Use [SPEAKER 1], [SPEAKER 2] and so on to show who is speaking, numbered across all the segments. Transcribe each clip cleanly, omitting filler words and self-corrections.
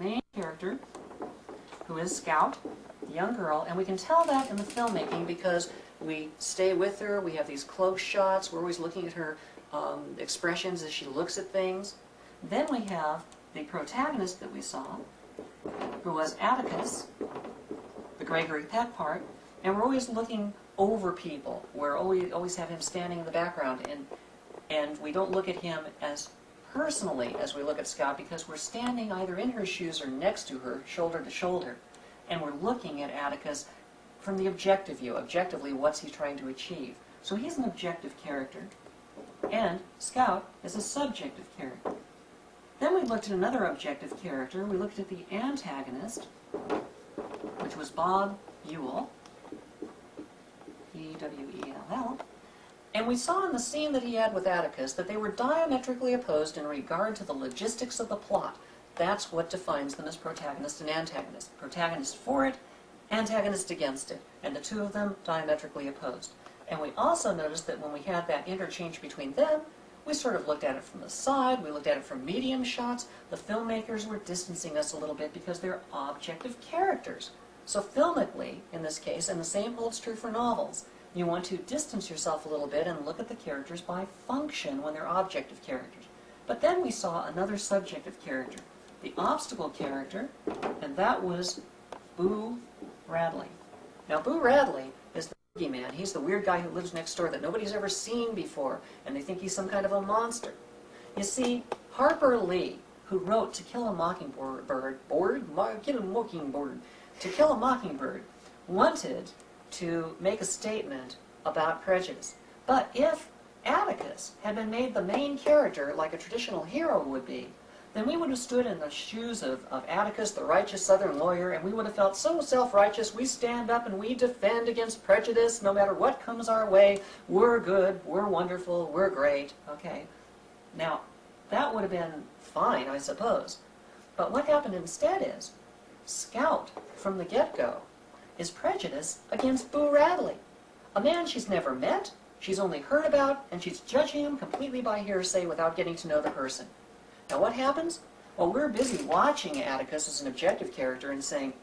[SPEAKER 1] main character, who is Scout, the young girl, and we can tell that in the filmmaking because we stay with her, we have these close shots, we're always looking at her expressions as she looks at things. Then we have the protagonist that we saw, who was Atticus, the Gregory Peck part, and we're always looking over people. We're always have him standing in the background, and we don't look at him as personally as we look at Scout because we're standing either in her shoes or next to her, shoulder to shoulder, and we're looking at Atticus from the objective view. Objectively, what's he trying to achieve? So he's an objective character, and Scout is a subjective character. Then we looked at another objective character. We looked at the antagonist, which was Bob Ewell, E-W-E-L-L, and we saw in the scene that he had with Atticus that they were diametrically opposed in regard to the logistics of the plot. That's what defines them as protagonist and antagonist. Protagonist for it, antagonist against it, and the two of them diametrically opposed. And we also noticed that when we had that interchange between them, we sort of looked at it from the side, we looked at it from medium shots. The filmmakers were distancing us a little bit because they're objective characters. So filmically, in this case, and the same holds true for novels, you want to distance yourself a little bit and look at the characters by function when they're objective characters. But then we saw another subjective character, the obstacle character, and that was Boo Radley. Now, Boo Radley is the boogeyman. He's the weird guy who lives next door that nobody's ever seen before, and they think he's some kind of a monster. You see, Harper Lee, who wrote To Kill a Mockingbird, To Kill a Mockingbird, wanted to make a statement about prejudice. But if Atticus had been made the main character like a traditional hero would be, then we would have stood in the shoes of Atticus, the righteous Southern lawyer, and we would have felt so self-righteous, we stand up and we defend against prejudice no matter what comes our way. We're good, we're wonderful, we're great. Okay. Now, that would have been fine, I suppose. But what happened instead is, Scout, from the get-go, is prejudice against Boo Radley, a man she's never met, she's only heard about, and she's judging him completely by hearsay without getting to know the person. Now what happens? Well, we're busy watching Atticus as an objective character and saying,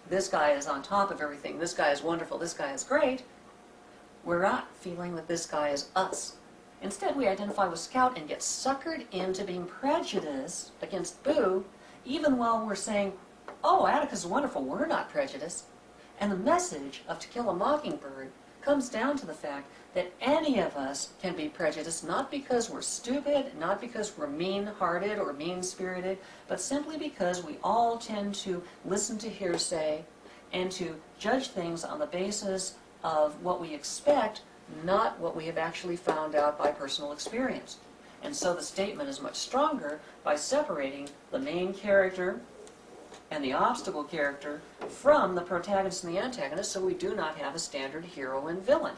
[SPEAKER 1] this guy is on top of everything, this guy is wonderful, this guy is great. We're not feeling that this guy is us. Instead, we identify with Scout and get suckered into being prejudiced against Boo, even while we're saying, oh, Atticus is wonderful, we're not prejudiced. And the message of To Kill a Mockingbird comes down to the fact that any of us can be prejudiced, not because we're stupid, not because we're mean-hearted or mean-spirited, but simply because we all tend to listen to hearsay and to judge things on the basis of what we expect, not what we have actually found out by personal experience. And so the statement is much stronger by separating the main character and the obstacle character from the protagonist and the antagonist, so we do not have a standard hero and villain.